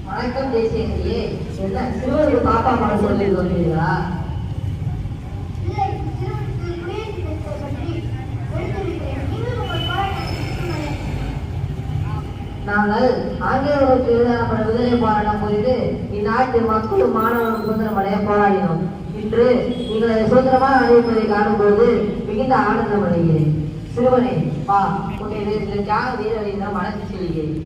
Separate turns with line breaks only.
வணக்கம் தேசிய என்ன சிறுவருக்கு பாப்பா பாடம் சொல்லி சொல்றீங்களா? நாங்கள் ஆங்கிலேயர்களுக்கு எதிரான விடுதலை போராட்டம் போயிட்டு இந்நாட்டு மக்களும் மாணவர்களும் சுதந்திரம் அடைய போராடினோம். இன்று நீங்கள் சுதந்திரமாக அடைப்பதை காணும்போது மிகுந்த ஆனந்தம் அடைகிறேன். சிறுவனே வா, உன்னை தியாக வீரரை நான் வணங்கி செல்கிறேன்.